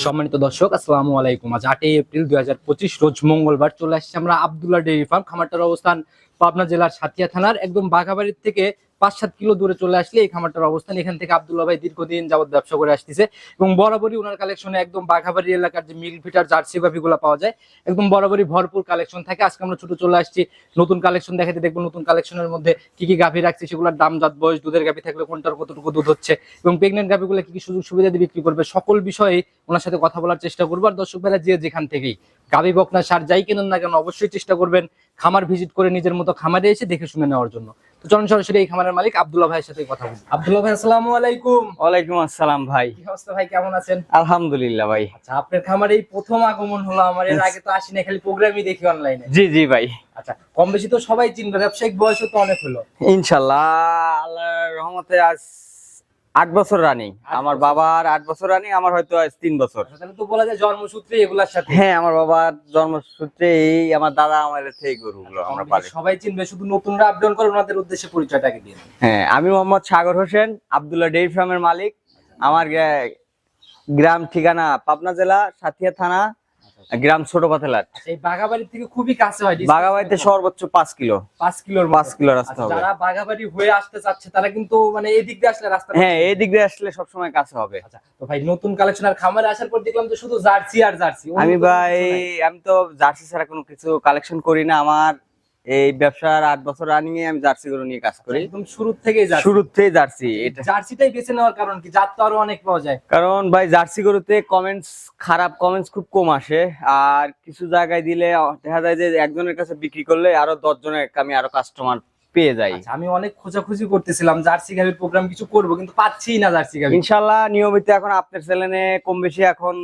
সম্মানিত দর্শক, আসসালামু আলাইকুম। আজ 8 এপ্রিল 2025 রোজ মঙ্গলবার চলে আসছি আমরা আব্দুল্লাহ ডেইরি ফার্ম। খামারটার অবস্থান পাবনা জেলার সাতিয়া থানার একদম বাঘাবাড়ির থেকে 5-7 কিলো দূরে চলে আসলে এই খামারটার অবস্থান। এখান থেকে আব্দুল্লাহ ভাই দীর্ঘদিন যাবত ব্যবসা করে আসতেছে এবং বরাবরই ওনার কালেকশনে একদম বাঘাবাড়ি এলাকার যে মিল্ক ফিটার জার্সি গাভীগুলো পাওয়া যায় একদম বরাবরই ভরপুর কালেকশন থাকে। আজকে আমরা ছোট চলে আসছি নতুন কালেকশন দেখাতে, দেখবো নতুন কালেকশনের মধ্যে কি কি গাভী রাখছি, সেগুলোর দাম, জাত, বয়স, দুধের গাভী থাকলে কোনটার কতটুকু দুধ হচ্ছে এবং প্রেগনেন্ট গাভীগুলো কি কি সুযোগ সুবিধা দিয়ে বিক্রি করবে, সকল বিষয়ে ওনার সাথে কথা বলার চেষ্টা করবো। আর দর্শক ভাইরা যে যেখান থেকেই গাভী বকনা সার যাই কিনুন না কেন অবশ্যই চেষ্টা করবেন খামার ভিজিট করে নিজের মতো খামারে এসে দেখে শুনে নেওয়ার জন্য। তো চলুন সরাসরি এই খামারের মালিক আব্দুল্লাহ ভাইয়ের সাথে কথা বলি। আব্দুল্লাহ ভাই, আসসালামু আলাইকুম। ওয়ালাইকুম আসসালাম ভাই। কি অবস্থা ভাই, কেমন আছেন? আলহামদুলিল্লাহ ভাই। আচ্ছা, আপনার খামারে এই প্রথম আগমন হলো আমার, এর আগে তো আসি না, খালি প্রোগ্রামই দেখি অনলাইনে। জি জি ভাই। আচ্ছা, কম বেশি তো সবাই চিনবে, ব্যবসায়িক বয়সও তো অনেক হলো। ইনশাআল্লাহ আল্লাহর রহমতে আজ 8 বছর রানিং। আমার বাবার 8 বছর রানিং, আমার হয়তো আজ 3 বছর। তাহলে তো বলা যায় জন্মসূত্রে এগুলার সাথে। হ্যাঁ, আমার বাবার জন্মসূত্রে এই আমার দাদা আমাদের থেকে গরুগুলো আমরা পালি। সবাই চিনবে, শুধু নতুনরা আপডাউন করে ওনাদের উদ্দেশ্যে পরিচয়টাকে দিন। হ্যাঁ, আমি মোহাম্মদ সাগর হোসেন, আব্দুল্লাহ ডেইরি ফার্মের মালিক। আমার গ্রাম ঠিকানা পাবনা জেলা সাতিয়া থানা, গ্রাম ছোট পাথেলাট। এই বাঘাবাড়ি থেকে খুবই কাছে হয়। বাঘাবাড়িতে সর্বোচ্চ 5 কিলো 5 কিলো রাস্তা হবে। যারা বাঘাবাড়ি হয়ে আসতে চাচ্ছে তারা কিন্তু মানে এই দিক দিয়ে আসলে রাস্তা, হ্যাঁ এই দিক দিয়ে আসলে সব সময় কাছে হবে। আচ্ছা, তো ভাই নতুন কালেকশন আর খামারে আসার পর দেখলাম তো শুধু জার্সি আর জার্সি। আমি তো জার্সি ছাড়া কোনো কিছু কালেকশন করি না। আমার এই ব্যবসার 8 বছর রানিং এ আমি জার্সি গরু নিয়ে কাজ করি। একদম শুরু থেকেই জার্সি। এটা জার্সিটাই বেছে নেওয়ার কারণ কি? জাত তো আরো অনেক পাওয়া যায়। কারণ ভাই জার্সি গরুতে খারাপ কমেন্টস খুব কম আসে, আর কিছু জায়গায় দিলে দেখা যায় যে একজনের কাছে বিক্রি করলে আরো 10 জনের আমি আরো কাস্টমার পেয়ে যাই। আচ্ছা, আমি অনেক খোঁজাখুঁজি করতেছিলাম জার্সি গাভীর প্রোগ্রাম কিছু করব, কিন্তু পাচ্ছি না জার্সি গাভী। ইনশাআল্লাহ নিয়মিত এখন আপনার চ্যানেলে কম বেশি এখন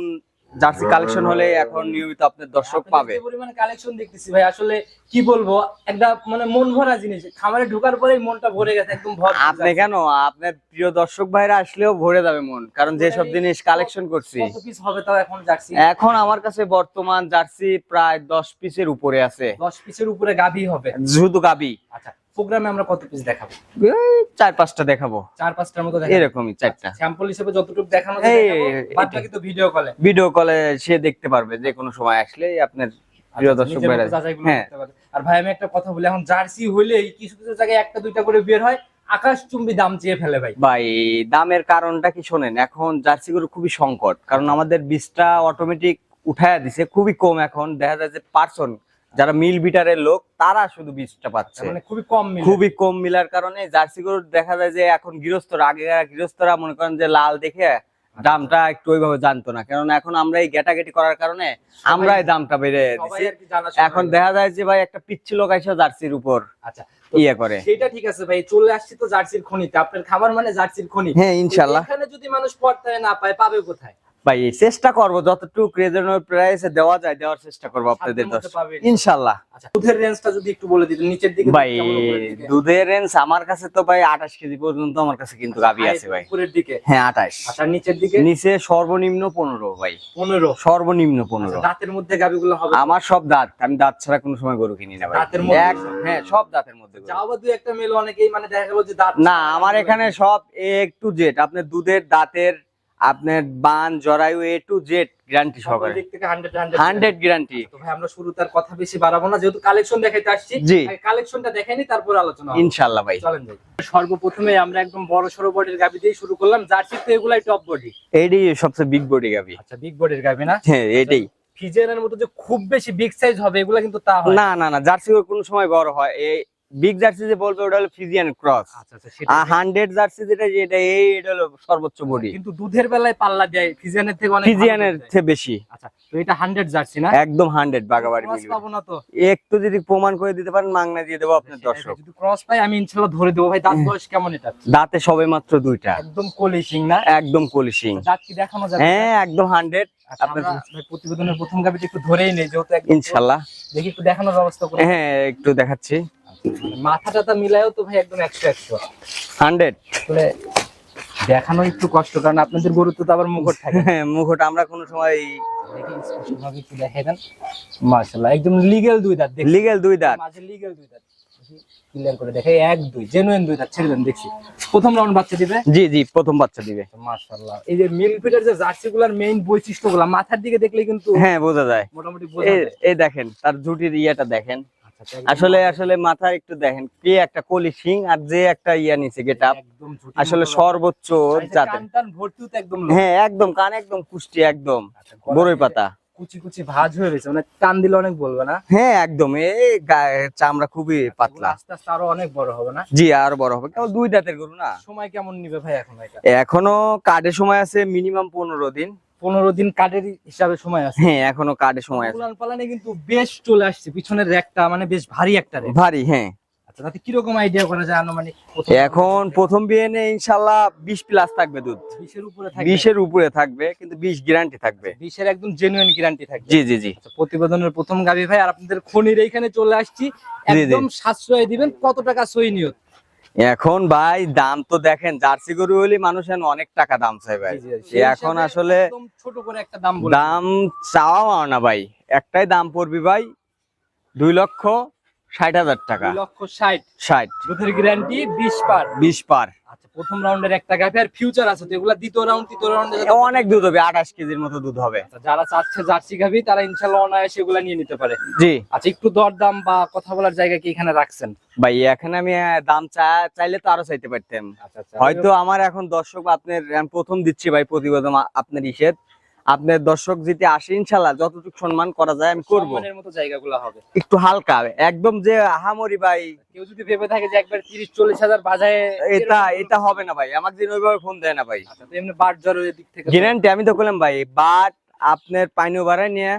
জার্সি কালেকশন হলে এখন নিয়মিত আপনার দর্শক পাবে। যে পরিমাণে কালেকশন দেখতেছি ভাই, আসলে কি বলবো, একটা মানে মন ভরা জিনিস। খামারে ঢোকার পরেই মনটা ভরে গেছে, একদম ভরা। আপনি কেন, আপনার প্রিয় দর্শক ভাইরা আসলেও ভরে যাবে মন, কারণ যে সব জিনিস কালেকশন করছি। কত পিস হবে তাও এখন জার্সি? এখন আমার কাছে বর্তমান জার্সি প্রায় 10 পিসের উপরে আছে। 10 পিসের উপরে গাভী হবে, শুধু গাভী। আচ্ছা, প্রোগ্রামে আমরা কত পিস দেখাবো? 4-5টা দেখাবো, 4-5টার মতো দেখাবো, এরকমই 4টা স্যাম্পল হিসেবে যতটুকু দেখানো যায় দেখাবো, বাদ বাকি তো ভিডিও কলে সে দেখতে পারবে যে কোনো সময় আসলে আপনার প্রিয় দর্শক ভাইরা। হ্যাঁ, আর ভাই আমি একটা কথা বলি, এখন জার্সি হইলেই কিছু কিছু জায়গায় 1-2টা করে বের হয়, আকাশচুম্বী দাম চেয়ে ফেলে ভাই। ভাই দামের কারণটা কি শোনেন, এখন জার্সি গরু খুবই সংকট, কারণ আমাদের বীজটা অটোমেটিক উঠায়া দিছে খুবই কম। এখন দেখা যায় যে পার্সন যারা মিল বিটারের লোক তারা শুধু বীজটা পাচ্ছে, মানে খুবই কম মিলার কারণে জার্সি গরু দেখা যায় যে এখন গৃহস্থরা মনে করেন যে লাল দেখে দামটা একটু ওইভাবে জানতো না, কারণ এখন আমরা এই গেটাগেটি করার কারণে আমরা এই দামটা বেড়ে দিচ্ছি। এখন দেখা যায় যে ভাই একটা পিচ্ছি লোক আইসা জার্সির উপর আচ্ছা ইয়ে করে। সেটা ঠিক আছে ভাই, চলে আসছি তো জার্সির খনিতে। আপনার খাবার মানে জার্সির খনি। হ্যাঁ ইনশাআল্লাহ। এখানে যদি মানুষ পড়তে না পায়, পাবে কোথায়? ভাই চেষ্টা করব যতটুকু রিজনেবল প্রাইসে দেওয়া যায় দেওয়ার চেষ্টা করব আপনাদের ইনশাআল্লাহ। আচ্ছা, দুধের রেঞ্জটা যদি একটু বলে দিতেন নিচের দিকে। ভাই দুধের রেঞ্জ আমার কাছে তো ভাই 28 কেজি পর্যন্ত আমার কাছে কিন্তু গাভী আছে ভাই। উপরের দিকে? হ্যাঁ 28। আচ্ছা, নিচের দিকে? নিচে সর্বনিম্ন 15 ভাই। 15? সর্বনিম্ন 15। দাঁতের মধ্যে গাভীগুলো হবে? আমার সব দাঁত, আমি দাঁত ছাড়া কোনো সময় গরু কিনি না ভাই। দাঁতের মধ্যে? হ্যাঁ সব দাঁতের মধ্যে। যাও বা দুই একটা মেল, অনেকেই মানে দেখা গেল যে দাঁত না, আমার এখানে সব A to Z, আপনার দুধের, দাঁতের, আপনার বান, জরায়ু A to Z গ্যারান্টি সহকারে। 100 গ্যারান্টি। তো ভাই আমরা শুরুতে আর কথা বেশি বাড়াবো না, যেহেতু কালেকশন দেখাইতে আসছি। কালেকশনটা দেখাইনি, তারপর আলোচনা ইনশাআল্লাহ ভাই। চলেন ভাই। সর্বপ্রথমে আমরা একদম বড় সরো বডির গাভী দিয়ে শুরু করলাম। জার্সি তো এগুলাই টপ বডি, এইটাই সবচেয়ে বিগ বডি গাভী। আচ্ছা, বিগ বডির গাভী না? হ্যাঁ এইটাই। ফিজিয়ানের মতো যে খুব বেশি বিগ সাইজ হবে এগুলা কিন্তু তা হয় না। না না, জার্সি কোনো সময় বড় হয়। এই বিগ জার্সি যে বলবে ওটা হলো ফিজিয়ান ক্রস। আচ্ছা আচ্ছা, সেটা 100 জার্সি যেটা এটা হলো সর্বোচ্চ বডি, কিন্তু দুধের বেলায় পাল্লা দেয় ফিজিয়ানের থেকে অনেক, ফিজিয়ানের থেকে বেশি। আচ্ছা, তো এটা 100 জার্সি না? একদম 100 বাগাবাড়ি ক্রস পাবো না তো? একটু যদি প্রমাণ করে দিতে পারেন মাংনা দিয়ে দেবো আপনার দর্শক। যদি ক্রস পাই আমি ইনশাআল্লাহ ধরে দেবো ভাই। দাঁত বয়স কেমন এটা? দাঁতে সবে মাত্র 2টা। একদম কলিশিং না? একদম কলিশিং। দাঁত কি দেখানো যাবে? হ্যাঁ একদম 100। আপনার প্রতিবেদনের প্রথম গাভীটা একটু ধরেই নেই, যেহেতু ইনশাআল্লাহ। দেখি একটু দেখানোর ব্যবস্থা করে। হ্যাঁ একটু দেখাচ্ছি। মাথা টাথা মিলায়ও তো ভাই একদম 100। আসলে দেখানো একটু কষ্ট, কারণ আপনাদের গরু তো আবার মুকুট থাকে। হ্যাঁ মুকুট আমরা কোনো সময় দেখি স্পষ্টভাবে একটু দেখাই দেন। মাশাআল্লাহ একদম লিগ্যাল দুই দাঁত। লিগ্যাল দুই দাঁত। মাঝে লিগ্যাল দুই দাঁত। দেখি ক্লিয়ার করে দেখে 1-2 জেনুইন দুইটা ছেড়ে দেন দেখছি প্রথম রাউন্ড বাচ্চা দিবে। জি জি প্রথম বাচ্চা দিবে। মাশাআল্লাহ এই যে মিল্ক ফিডার যে জার্সিগুলোর মেইন বৈশিষ্ট্যগুলো মাথার দিকে দেখলে কিন্তু হ্যাঁ বোঝা যায়, মোটামুটি বোঝা যায়। এই দেখেন তার ঝুটির ইয়েটা দেখেন, আচ্ছা, আসলে আসলে মাথা একটু দেখেন কি একটা কলি সিং আর যে একটা ইয়া নিচে গেটআপ, একদম ঝুঁটি আসলে মতো সর্বোচ্চ জাতের। কান টান ভর্তিও তো একদম লোক। হ্যাঁ একদম কান একদম কুষ্টি একদম আচ্ছা, গলা বড়ই থেকে পাতা। কুচি কুচি ভাঁজ হয়ে রয়েছে মানে টান দিলে অনেক বলবে না। হ্যাঁ একদম এই চামড়া খুবই পাতলা। আস্তে আস্তে আরো অনেক বড় হবে না? জি আর বড় হবে, কেবল 2 দাঁতের গরু না। সময় কেমন নিবে ভাই এখন এটা? এখনো কার্ডের সময় আছে মিনিমাম 15 দিন। 15 দিন কাঠের হিসাবে সময় আছে। হ্যাঁ এখনো কার্ডের সময় আছে। উলান পালানে কিন্তু বেশ চলে আসছে, পিছনের র্যাকটা মানে বেশ ভারী একটা র্যাক। ভারী হ্যাঁ। আচ্ছা তাতে কিরকম আইডিয়া করা যায় আনুমানিক? এখন প্রথম বিয়েনে ইনশাআল্লাহ 20 প্লাস থাকবে দুধ, 20 এর উপরে থাকবে? 20 এর উপরে থাকবে, কিন্তু 20 গ্যারান্টি থাকবে। 20 এর একদম জেনুইন গ্যারান্টি থাকবে। জি জি জি। আচ্ছা, প্রতিবেদনের প্রথম গাবি ভাই, আর আপনাদের খনির এইখানে চলে আসছি, জি। একদম সাশ্রয় দিবেন। কত টাকা সই নিয়ত? এখন ভাই দাম তো দেখেন, জার্সি গরু হলে মানুষ এখন অনেক টাকা দাম চাই ভাই। জি, জি, সেই এখন হিসাবে আসলে একদম ছোট করে একটা দাম বলে দাম চাওয়া না ভাই, একটাই দাম পড়বি ভাই 2,60,000 টাকা। 2,60,000 60 দুধের গ্যারান্টি 20 পার। 20 পার। আচ্ছা প্রথম রাউন্ডের একটা গাভি আর ফিউচার আছে তো এগুলা দ্বিতীয় রাউন্ড তৃতীয় রাউন্ডে অনেক দুধ হবে, 28 কেজির মতো দুধ হবে। যারা চাচ্ছে জার্সি গাভি তারা ইনশাআল্লাহ অনায়াসে এগুলা নিয়ে নিতে পারে। জি আচ্ছা একটু দরদাম বা কথা বলার জায়গা কি এখানে রাখছেন? ভাই এখানে আমি দাম চাইলে তো আরো চাইতে পারতাম। আচ্ছা হয়তো আমার এখন দর্শক আপনার আমি প্রথম দিচ্ছি ভাই প্রতিবেদন আপনার ইসের, আপনার দর্শক যদি আসে ইনশাল্লাহ যতটুকু সম্মান করা যায় আমি করব। সম্মানের মতো জায়গাগুলো হবে একটু হালকা একদম যে আহামরি ভাই, কেউ যদি ভেবে থাকে যে একবার 30-40 হাজার বাজায় এটা হবে না ভাই, আমাকে দিন ওইভাবে ফোন দেয় না ভাই। আচ্ছা তো এমনি বাট জ্বরের দিক থেকে গ্যারান্টি আমি তো বললাম ভাই, বাট আপনার পাইনো বাড়ায় নিয়ে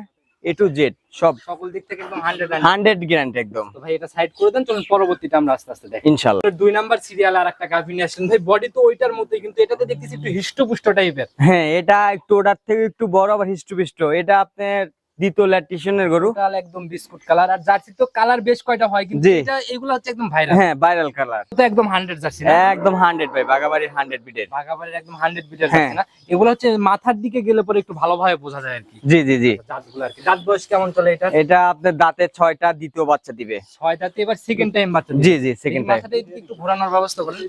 A to Z সব সকল দিক থেকে একদম 100 গ্যারান্টি একদম। তো ভাই এটা সাইড করে দেন, চলুন পরবর্তীতে আমরা আস্তে আস্তে দেখি। ইনশাল্লাহ 2 নাম্বার সিরিয়াল আর একটা গাভি নিয়ে আসলেন ভাই, বডি তো ওইটার মতোই কিন্তু এটাতে দেখতেছি একটু হিষ্টপুষ্ট টাইপের। হ্যাঁ এটা একটু ওটার থেকে একটু বড় আবার হিষ্টপিষ্ট। এটা আপনার দ্বিতীয় ল্যাকটেশনের গরু। টোটাল একদম বিস্কুট কালার, আর জার্সি তো কালার বেশ কয়টা হয় কিন্তু জি। এটা এগুলো হচ্ছে একদম ভাইরাল। হ্যাঁ ভাইরাল কালার, তো একদম 100 জার্সি না? একদম 100 ভাই, বাগাবাড়ির 100 বিটের। বাঘাবাড়ির একদম 100 বিটের হ্যাঁ। জার্সি না? এগুলো হচ্ছে মাথার দিকে গেলে পরে একটু ভালোভাবে বোঝা যায় আর কি জি জি জি। জাতগুলো আর কি। দাঁত বয়স কেমন চলে এটা? এটা আপনার দাঁতে 6টা, দ্বিতীয় বাচ্চা দিবে। 6টাতে এবার সেকেন্ড টাইম বাচ্চা দিবে। জি জি সেকেন্ড টাইম। মাথাটা একটু ঘোরানোর ব্যবস্থা করেন।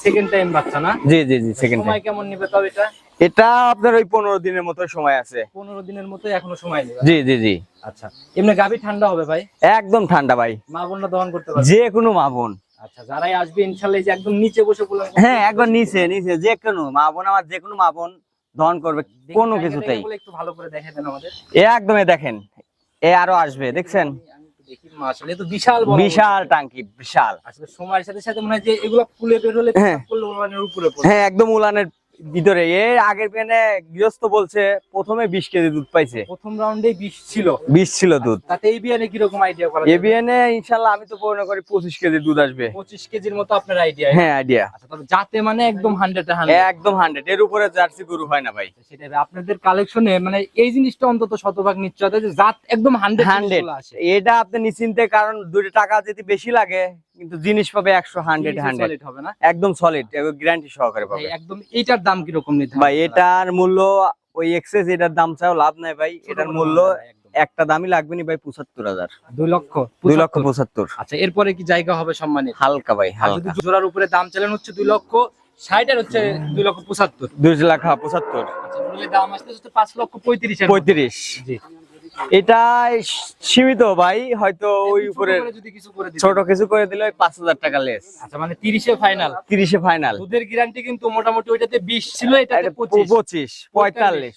সেকেন্ড টাইম বাচ্চা না? জি জি জি সেকেন্ড টাইম। সময় কেমন নিবে তবে এটা? এটা আপনার ওই 15 দিনের মতো সময় আছে। 15 দিনের মতো এখনো সময় নেবে। জি জি জি। আচ্ছা এমনি গাভী ঠান্ডা হবে ভাই? একদম ঠান্ডা ভাই, মা বোনরা দহন করতে পারবে? যে কোনো মা বোন। আচ্ছা যারাই আসবে ইনশাআল্লাহ এই যে একদম নিচে বসে বললাম হ্যাঁ একবার নিচে নিচে যে কোনো মা বোন, আমার যে কোনো মা বোন দহন করবে কোনো কিছুতেই। একটু ভালো করে দেখাই দেন আমাদের। একদমই দেখেন আরো আসবে দেখছেন, আমি একটু দেখি মাশাআল্লাহ এ তো বিশাল বড় বিশাল টাঙ্কি বিশাল। আসলে সময়ের সাথে সাথে মনে হয় যে এগুলো ফুলে বের হলে হ্যাঁ। করলে উলানের উপরে পড়ে। হ্যাঁ একদম উলানের ভিতরে। এর আগের পেনে গৃহস্থ বলছে প্রথমে 20 কেজি দুধ পাইছে। প্রথম রাউন্ডে 20 ছিল। 20 ছিল দুধ। তাতে এই বিয়ানে কি রকম আইডিয়া করা যায়? এবিএনে ইনশাআল্লাহ আমি তো মনে করি 25 কেজি দুধ আসবে। 25 কেজির মতো আপনার আইডিয়া? হ্যাঁ আইডিয়া আচ্ছা তবে যাতে মানে একদম 100 একদম 100 এর উপরে জার্সি গরু হয় না ভাই। সেটাই আপনাদের কালেকশনে মানে এই জিনিসটা অন্তত শতভাগ নিশ্চয়তা যে জাত একদম 100 আসে। এটা আপনি নিশ্চিন্তে, কারণ 2 টাকা যদি বেশি লাগে কিন্তু জিনিস পাবে 100 100 solid হবে না? একদম সলিড, গ্যারান্টি সহকারে পাবে। একদম এইটার দাম কি রকম নিতে ভাই এটার মূল্য ওই এক্সেস, এটার দাম চাও লাভ নাই ভাই। এটার মূল্য একটা দামই লাগবে না ভাই, 75,000। 2 লক্ষ 2,75,000। আচ্ছা এরপরে কি জায়গা হবে সম্মানিত? হালকা ভাই আর যদি হালকা। জোড়ার উপরে দাম চালানো হচ্ছে 2,60,000 আর হচ্ছে 2,75,000। 2,75,000 আচ্ছা নইলে দাম আসতে হচ্ছে 5,35,000 35। জি এটা সীমিত ভাই, হয়তো ওই উপরে যদি কিছু করে দিতে। ছোট কিছু করে দিলে ওই 5,000 টাকা লেস। আচ্ছা মানে 30 এ ফাইনাল? 30 এ ফাইনাল। দুধের গ্যারান্টি কিন্তু মোটামুটি ওইটাতে 20 ছিল, এটাতে 25 25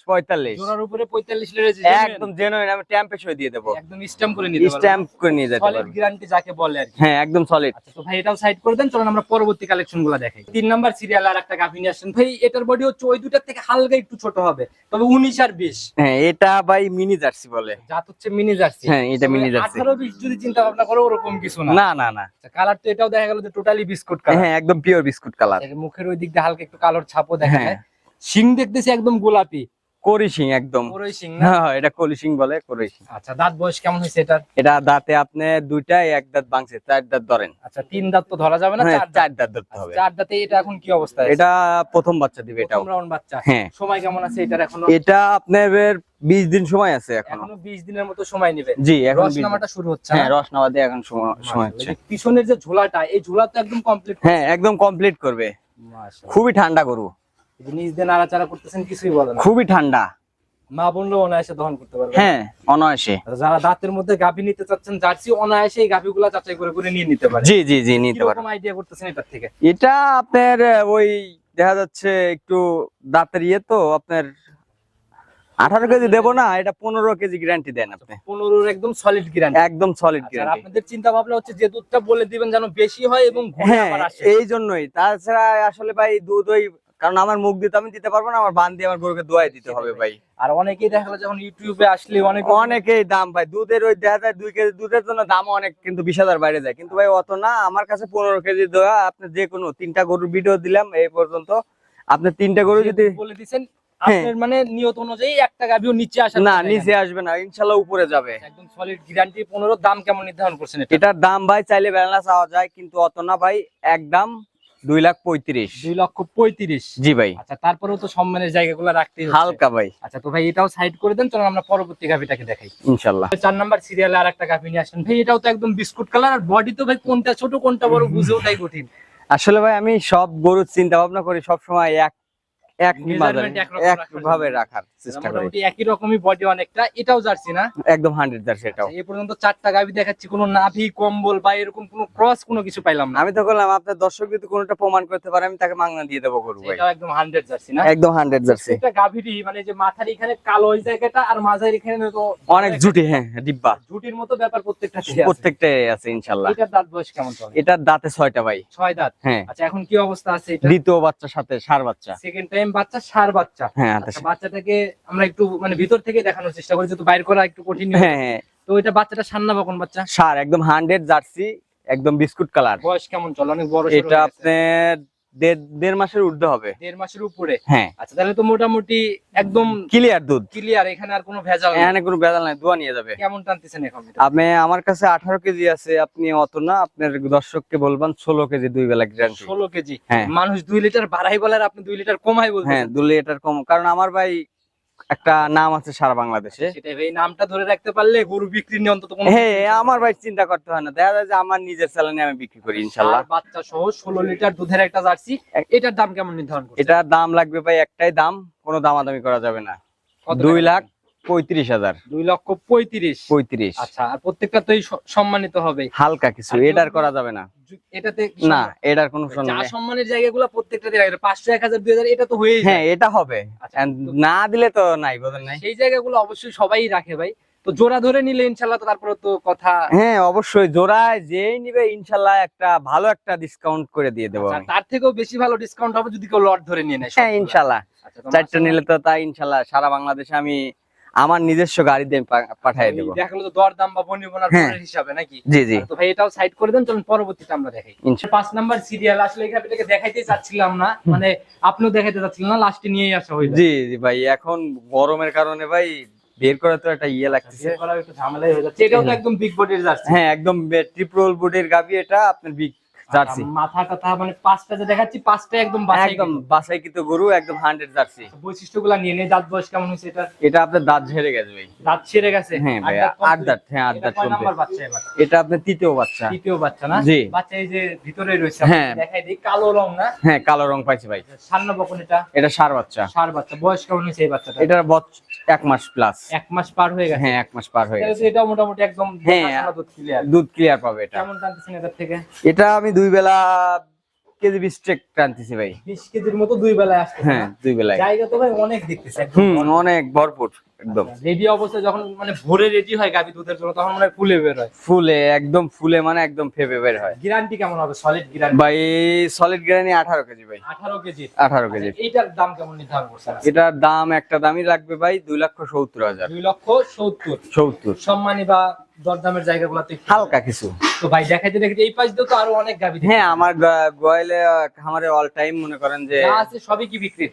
45 জোড়ার উপরে 45 লেরেছে। একদম জেনুইন, আমি ট্যাম্পে সই দিয়ে দেবো, একদম স্ট্যাম্প করে নিতে পারবেন। স্ট্যাম্প করে নিয়ে যেতে সলিড পারবো। গ্যারান্টি যাকে বলে আর কি। হ্যাঁ একদম সলিড। আচ্ছা তো ভাই এটাও সাইড করে দেন, চলুন আমরা পরবর্তী কালেকশন গুলো দেখাই। 3 নাম্বার সিরিয়াল আর একটা গাভী নিয়ে আসেন ভাই, এটার বডি হচ্ছে ওই দুটার থেকে হালকা একটু ছোট হবে, তবে 19 আর 20। হ্যাঁ এটা ভাই মিনি জার্সি বলে। জাত হচ্ছে মিনি জার্সি। হ্যাঁ এটা মিনি জার্সি। 18-20 যদি চিন্তা ভাবনা করো ওরকম কিছু না। না না না। কালার তো এটাও দেখা গেল যে টোটালি বিস্কুট কালার। হ্যাঁ একদম পিওর বিস্কুট কালার। মুখের ওই দিক দিয়ে হালকা একটু কালোর ছাপও দেখা হ্যাঁ। যায়। শিং দেখতেছি একদম গোলাপি। করিসিং একদম। কোরই সিং না? হ্যাঁ এটা কলিসিং বলে, করিসিং। আচ্ছা, দাঁত বয়স কেমন হয়েছে এটার? এটা দাঁতে আপনি দুইটাই, এক দাঁত ভাঙছে, 4 দাঁত ধরেন। আচ্ছা, 3 দাঁত তো ধরা যাবে না, হ্যাঁ 4 দাঁত। 4 দাঁত ধরতে হবে। 4 দাঁতে এটা এখন কি অবস্থায় আছে? এটা প্রথম বাচ্চা দিবে এটাও। প্রথম রাউন্ড বাচ্চা। হ্যাঁ। সময় কেমন আছে এটার এখনো? এটা আপনার 20 দিন সময় আছে এখনো। এখনো 20 দিনের মতো সময় নেবে। জি, এখন রস নামাটা শুরু হচ্ছে। হ্যাঁ রস নামা দিয়ে এখন সময় হচ্ছে। পিছনের যে ঝোলাটা, এই ঝোলা তো একদম কমপ্লিট। হ্যাঁ একদম কমপ্লিট করবে। মাশাআল্লাহ। খুবই ঠান্ডা গরু, নিজ দিয়ে নাড়াচাড়া করতেছেন, কিছুই বলেন না। খুবই ঠান্ডা। মা বললেও অনায়াসে দহন করতে পারবে। হ্যাঁ অনায়াসে। যারা দাঁতের মধ্যে গাভী নিতে চাচ্ছেন জার্সি, অনায়াসে এই গাভীগুলা যাচাই করে করে নিয়ে নিতে পারে। জি জি জি নিতে পারবে। কিরকম আইডিয়া করতেছেন এটার থেকে? এটা আপনার ওই দেখা যাচ্ছে একটু দাঁতের ইয়ে তো আপনার 18 কেজি দেবো না, এটা 15 কেজি গ্যারান্টি দেন আপনি। 15 একদম সলিড গ্যারান্টি। একদম সলিড আর গ্যারান্টি। আপনাদের চিন্তা ভাবনা হচ্ছে যে দুধটা বলে দিবেন যেন বেশি হয় এবং ঘন হ্যাঁ আবার আসে। এই জন্যই। তাছাড়া আসলে ভাই দুধ ওই, কারণ আমার মুখ দিয়ে তো আমি দিতে পারবো না, আমার বান দিয়ে আমার গরুকে দোয়াই দিতে হবে ভাই। আর অনেকেই দেখা গেল যখন ইউটিউবে আসলে অনেকেই দাম ভাই দুধের, ওই দেখা যায় 2 কেজি দুধের জন্য দাম অনেক, কিন্তু 20,000 বাইরে যায়। কিন্তু ভাই অত না, আমার কাছে 15 কেজি দেওয়া, আপনি যে কোনো 3টা গরুর ভিডিও দিলাম এই পর্যন্ত, আপনি 3টা গরু যদি বলে দিবেন আপনার মানে নিয়ত অনুযায়ী একটা গাভীও নিচে আসে না, নিচে আসবে না, ইনশাআল্লাহ উপরে যাবে। একদম সলিড গ্যারান্টি। 15 দাম কেমন নির্ধারণ করছেন এটা? এটার দাম ভাই চাইলে বেলা চাওয়া যায়, কিন্তু অত না ভাই, একদম 2,35,000। 2,35,000। জি ভাই। আচ্ছা, তারপরেও তো সম্মানের জায়গাগুলো রাখতেই হচ্ছে। হালকা ভাই। আচ্ছা, তো ভাই এটাও সাইড করে দেন, চলুন আমরা পরবর্তী গাভীটাকে দেখাই। ইনশাআল্লাহ। 4 নাম্বার সিরিয়ালে আরেকটা গাভী নিয়ে আসেন ভাই। এটাও তো একদম বিস্কুট কালার, আর বডি তো ভাই কোনটা ছোট কোনটা বড় বুঝে ওঠাই কঠিন। আসলে ভাই আমি সব গরুর চিন্তা ভাবনা করি সব সময় Measurement একভাবে রাখার চেষ্টা করি। মোটামুটি একই রকমই বডি অনেকটা। এটাও জার্সি না? একদম 100 জার্সি এটাও। আচ্ছা, এই পর্যন্ত 4টা গাভী দেখাচ্ছি, কোনো নাভি কম্বল বা এরকম কোনো ক্রস কোনো কিছু পাইলাম না। আমি তো বললাম আপনার দর্শক যদি কোনোটা প্রমাণ করতে পারে আমি তাকে মাংনা দিয়ে দেবো গরু ভাই। এটাও একদম 100 জার্সি না? একদম 100 জার্সি। এটা গাভীরই মানে যে মাথার এখানে কালো এই জায়গাটা আর মাঝের এখানে তো অনেক জুটি, হ্যাঁ ডিব্বা, ঝুটির মতো ব্যাপার প্রত্যেকটা প্রত্যেকটাই আছে ইনশাআল্লাহ। এটার দাঁত বয়স কেমন চলে? এটার দাঁতে 6টা ভাই। 6 দাঁত। হ্যাঁ। আচ্ছা, এখন কি অবস্থা আছে এটা? দ্বিতীয় বাচ্চার সাথে ষাঁড় বাচ্চা। সেকেন্ড টাইম বাচ্চা, ষাঁড় বাচ্চা। হ্যাঁ আচ্ছা, বাচ্চাটাকে আমরা একটু মানে ভিতর থেকে দেখানোর চেষ্টা করি, যেহেতু বাইর করা একটু কঠিন। হ্যাঁ হ্যাঁ। তো এটা বাচ্চাটা সান্না বকন বাচ্চা, ষাঁড় একদম 100 জার্সি, একদম বিস্কুট কালার। বয়স কেমন চলে? অনেক বড়। এটা আপনার দেড় মাসের ঊর্ধ্বে হবে। 1.5 মাসের উপরে। হ্যাঁ। আচ্ছা, তাহলে তো মোটামুটি একদম ক্লিয়ার দুধ, ক্লিয়ার, এখানে আর কোনো ভেজাল নেই। এখানে কোনো ভেজাল নাই, দোয়া নিয়ে যাবে। কেমন টানতেছেন এখন? আপনি আমার কাছে 18 কেজি আছে, আপনি অত না, আপনার দর্শককে বলবেন 16 কেজি 2 বেলা গ্যারান্টি। 16 কেজি। হ্যাঁ। মানুষ 2 লিটার বাড়াই বলে আর আপনি 2 লিটার কমাই বলছেন। হ্যাঁ 2 লিটার কম, কারণ আমার ভাই একটা নাম আছে সারা বাংলাদেশে। সেটাই ভাই, নামটা ধরে রাখতে পারলে গরু বিক্রি নিয়ে অন্তত কোনো। হ্যাঁ আমার ভাই চিন্তা করতে হয় না, দেখা যায় যে আমার নিজের চ্যালেঞ্জে আমি বিক্রি করি ইনশাআল্লাহ। ষাঁড় বাচ্চা সহ 16 লিটার দুধের একটা জার্সি, এটার দাম কেমন নির্ধারণ করছেন? এটার দাম লাগবে ভাই একটাই দাম, কোনো দামাদামি করা যাবে না, কত টাকা? 2,35,000। 2,35,000। আচ্ছা, আর প্রত্যেকটা তো সম্মানিত হবে। হালকা কিছু, আর এটার করা যাবে না। এটাতে না, এটার কোনো যা সম্মান নেই। সম্মানের জায়গাগুলো প্রত্যেকটাতে রাখবে। 500, 1000, 2000 এটা তো হয়েই যায়। হ্যাঁ এটা হবে, আচ্ছা, And না দিলে তো নাই, বোঝেন নাই। সেই জায়গাগুলো অবশ্যই সবাই রাখে ভাই। তো জোড়া ধরে নিলে ইনশাআল্লাহ তো তারপরে তো কথা। হ্যাঁ অবশ্যই, জোড়ায় যেই নিবে ইনশাআল্লাহ একটা ভালো একটা ডিসকাউন্ট করে দিয়ে দেবো আচ্ছা, আমি। তার থেকেও বেশি ভালো ডিসকাউন্ট হবে যদি কেউ লট ধরে নিয়ে নেয়। হ্যাঁ ইনশাআল্লাহ। আচ্ছা, তো 4টা নিলে তো তাই ইনশাআল্লাহ সারা বাংলাদেশে আমি আমার নিজস্ব গাড়ি দিয়ে পাঠিয়ে দেবো। দেখা গেলো তো দরদাম বা বনিবনার হ্যাঁ। হিসাবে নাকি? জি জি তো ভাই এটাও সাইড করে দেন, চলুন পরবর্তীটা আমরা দেখাই। ইনশাআল্লাহ। 5 নাম্বার সিরিয়াল আসলে এই গাভিটাকে দেখাইতে চাচ্ছিলাম না, মানে আপনিও দেখাইতে চাচ্ছিলেন না, লাস্টে নিয়েই আসা হইলো। জি জি ভাই, এখন গরমের কারণে ভাই বের করে তো একটা ইয়ে লাগতেছে। বের করা একটু ঝামেলাই হয়ে যাচ্ছে। এটাও তো একদম বিগ বডির জার্সি। হ্যাঁ একদম ট্রিপল বডির গাবি, এটা আপনার বিগ জার্সি। মাথা কথা মানে 5টা যে দেখাচ্ছি 5টা একদম বাছাই একদম বাছাই কিন্তু গরু, একদম 100 জার্সি। বৈশিষ্ট্যগুলো নিয়ে নেই। দাঁত বয়স কেমন হয়েছে এটা? এটা আপনার দাঁত ঝেড়ে গেছে ভাই। দাঁত ছেড়ে গেছে। হ্যাঁ ভাই, 8 দাঁত। হ্যাঁ 8 দাঁত কয় নাম্বার complete। বাচ্চা এবার? এটা আপনার তৃতীয় বাচ্চা। তৃতীয় বাচ্চা না? জি। বাচ্চা এই যে ভিতরে রয়েছে, হ্যাঁ। দেখাই দিই, কালো রং না? হ্যাঁ কালো রং পাইছে ভাই। সান্না বকন এটা? এটা ষাঁড় বাচ্চা। ষাঁড় বাচ্চা। বয়স কেমন হয়েছে এই বাচ্চাটা? এটার 1 মাস প্লাস। 1 মাস পার হয়ে গেছে। হ্যাঁ 1 মাস পার হয়ে তাহলে গেছে। তো এটাও মোটামুটি একদম হ্যাঁ, দেখাশোনা দুধ ক্লিয়ার। দুধ ক্লিয়ার পাবে এটা। কেমন টানতেছেন এটার থেকে? এটা আমি 2 বেলা কেজি 20 টেক টানতেছি ভাই। 20 কেজির মতো 2 বেলায় আসছে। হ্যাঁ 2 বেলায়। জায়গা তো ভাই অনেক দেখতেছে একদম। অনেক ভরপুর একদম। রেডি অবস্থায় যখন মানে ভোরে রেডি হয় গাভী দুধের জন্য, তখন মনে হয় ফুলে বের হয়। ফুলে একদম, ফুলে মানে একদম ফেপে বের হয় গ্যারান্টি কেমন হবে? সলিড গ্যারান্টি ভাই। সলিড গ্যারান্টি 18 কেজি ভাই। 18 কেজি। 18 কেজি। এইটার দাম কেমন নির্ধারণ করছেন? এটার দাম একটা দামই লাগবে ভাই 2,70,000। 2,70,000। 70 সম্মানী বা দরদামের জায়গাগুলোতে একটু হালকা কিছু। তো ভাই দেখাইতে দেখাইতে এই পাশ দিয়ে তো আরো অনেক গাভী হ্যাঁ আমার গোয়ালে খামারে অল টাইম মনে করেন যে যা আছে সবই কি বিক্রি?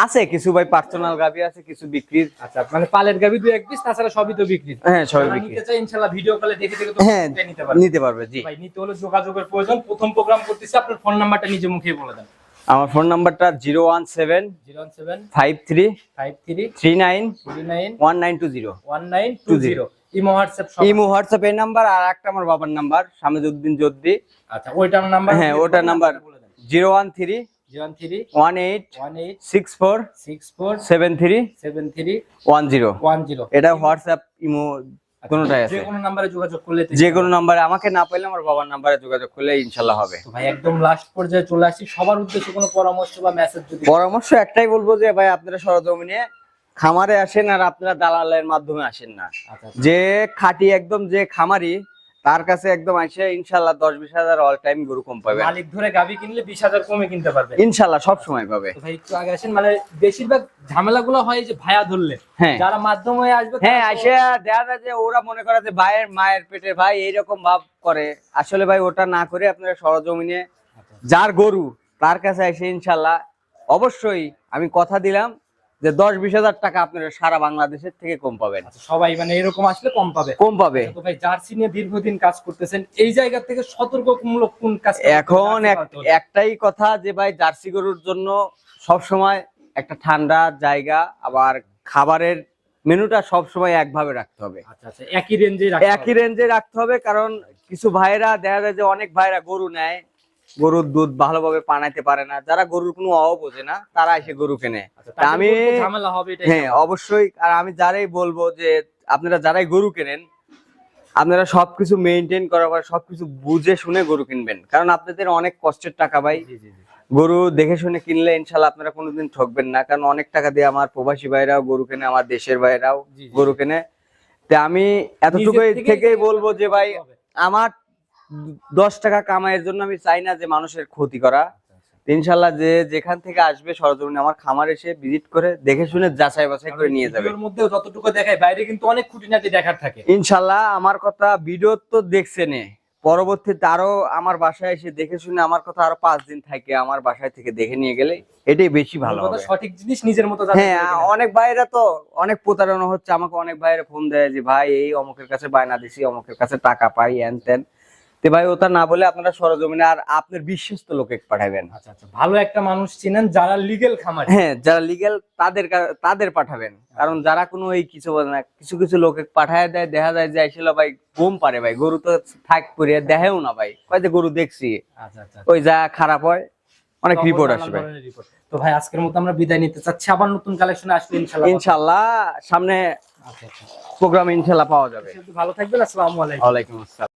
আছে কিছু ভাই পার্সোনাল গাভী আছে, কিছু বিক্রির। আচ্ছা, মানে পালের গাবি 2-1 পিস, তাছাড়া সবই তো বিক্রি। হ্যাঁ সবই যারা বিক্রি। নিতে চাই ইনশাআল্লাহ ভিডিও কলে দেখে দেখে তো হ্যাঁ নিতে পারবে। নিতে পারবে জি। ভাই নিতে হলে যোগাযোগের প্রয়োজন। প্রথম প্রোগ্রাম করতেছি, আপনার ফোন নাম্বারটা নিজে মুখে বলে দেন। আমার ফোন নাম্বারটা 017 017 53 53 39 39 1920। 1920। ইমো হোয়াটসঅ্যাপ সব। ইমো হোয়াটসঅ্যাপ এই নাম্বার, আর একটা আমার বাবার নাম্বার সামেদউদ্দিন জদ্দি। আচ্ছা, ওইটার নাম্বার? হ্যাঁ ওটার নাম্বার 013 013 18 18 64 64 73 73 10। 10। এটা হোয়াটসঅ্যাপ ইমো কোনটাই আছে। যে কোনো নম্বরে যোগাযোগ করলে যে কোনো নাম্বারে, আমাকে না পাইলে আমার বাবার নাম্বারে যোগাযোগ করলে ইনশাআল্লাহ হবে। তো ভাই একদম লাস্ট পর্যায়ে চলে আসি, সবার উদ্দেশ্যে কোনো পরামর্শ বা মেসেজ যদি? পরামর্শ একটাই বলবো যে ভাই আপনারা সরজমিনে খামারে আসেন, আর আপনারা দালালের মাধ্যমে আসেন না। আচ্ছা, যে খাঁটি একদম যে খামারি, তার কাছে একদম আসে ইনশাআল্লাহ 10-20 হাজার অল টাইম গরু কম পাবে। মালিক ধরে গাবি কিনলে 20,000 কমে কিনতে পারবে ইনশাআল্লাহ সব সময় পাবে। তো ভাই একটু আগে আসেন, মানে বেশিরভাগ ঝামেলাগুলো হয় যে ভাইয়া ধরলে, হ্যাঁ যারা মাধ্যম হয়ে আসবে হ্যাঁ তারা তো- আসে দেখা যায় যে ওরা মনে করে যে ভাইয়ের মায়ের পেটে ভাই এইরকম ভাব করে। আসলে ভাই ওটা না করে আপনারা সরজমিনে যার গরু তার কাছে এসে ইনশাআল্লাহ অবশ্যই আমি কথা দিলাম যে 10-20 হাজার টাকা আপনারা সারা বাংলাদেশের থেকে কম পাবেন। আচ্ছা, সবাই মানে এরকম আসলে কম পাবে। কম পাবে। তো ভাই জার্সি নিয়ে দীর্ঘদিন কাজ করতেছেন, এই জায়গা থেকে সতর্কমূলক কোন কাজ? এখন একটাই কথা যে ভাই জার্সি গরুর জন্য সব সময় একটা ঠান্ডা জায়গা, আবার খাবারের মেনুটা সব সময় একভাবে রাখতে হবে। আচ্ছা আচ্ছা, একই রেঞ্জে একই রেঞ্জে রাখতে হবে, কারণ কিছু ভাইরা দেখা যায় যে অনেক ভাইরা গরু নেয়, গরুর দুধ ভালোভাবে পানাইতে পারে না, যারা গরুর কোনো অভাব বোঝে না তারা এসে গরু কেনে। আমি ঝামেলা হবে এটা। হ্যাঁ অবশ্যই, আর আমি যারাই বলবো যে আপনারা যারাই গরু কেনেন আপনারা সবকিছু মেনটেন করার পর সবকিছু বুঝে শুনে গরু কিনবেন, কারণ আপনাদের অনেক কষ্টের টাকা ভাই। জি জি জি। গরু দেখে শুনে কিনলে ইনশাল্লাহ আপনারা কোনোদিন ঠকবেন না, কারণ অনেক টাকা দিয়ে আমার প্রবাসী ভাইরাও গরু কেনে, আমার দেশের ভাইরাও জি, জি। গরু কেনে। তো আমি এতটুকুই নিজের থেকেই বলবো যে ভাই হবে। আমার 10 টাকা কামাইয়ের জন্য আমি চাই না যে মানুষের ক্ষতি করা। ইনশাল্লাহ যে যেখান থেকে আসবে সরজমিনে আমার খামার এসে ভিজিট করে দেখে শুনে যাচাই বাছাই করে নিয়ে যাবে। ভিডিওর মধ্যেও যতটুকু দেখায়, বাইরে কিন্তু অনেক খুঁটিনাটি দেখার থাকে। ইনশাল্লাহ আমার কথা ভিডিও তো দেখছেনে, পরবর্তীতে আরো আমার বাসায় এসে দেখে শুনে আমার কথা আরো 5 দিন থাকে আমার বাসায় থেকে দেখে নিয়ে গেলে এটাই বেশি ভালো হবে। সঠিক জিনিস নিজের মতো হ্যাঁ অনেক ভাইরা তো অনেক প্রতারণা হচ্ছে, আমাকে অনেক ভাইরা ফোন দেয় যে ভাই এই অমুকের কাছে বায়না দিছি, অমুকের কাছে টাকা পাই এন তেন। তো ভাই ওটা না বলে আপনারা সরজমিনে আর আপনার বিশ্বস্ত লোকে পাঠাবেন। আচ্ছা আচ্ছা, ভালো একটা মানুষ চিনেন যারা লিগ্যাল খামার। হ্যাঁ যারা লিগ্যাল তাদের পাঠাবেন, কারণ যারা কোনো এই কিছু বলে না, কিছু কিছু লোকে পাঠায় দেয়, দেখা যায় যে আসলে ভাই কম পারে ভাই গরু তো থাক করে দেখাও না ভাই, কয় যে গরু দেখছি। আচ্ছা আচ্ছা, ওই যা খারাপ হয় অনেক রিপোর্ট আসবে। তো ভাই আজকের মতো আমরা বিদায় নিতে চাচ্ছি, আবার নতুন কালেকশনে আসলে ইনশাআল্লাহ। ইনশাআল্লাহ সামনে আচ্ছা আচ্ছা, প্রোগ্রাম ইনশাআল্লাহ পাওয়া যাবে। ভালো থাকবেন, আসসালামু আলাইকুম। ওয়ালাইকুম আসসালাম।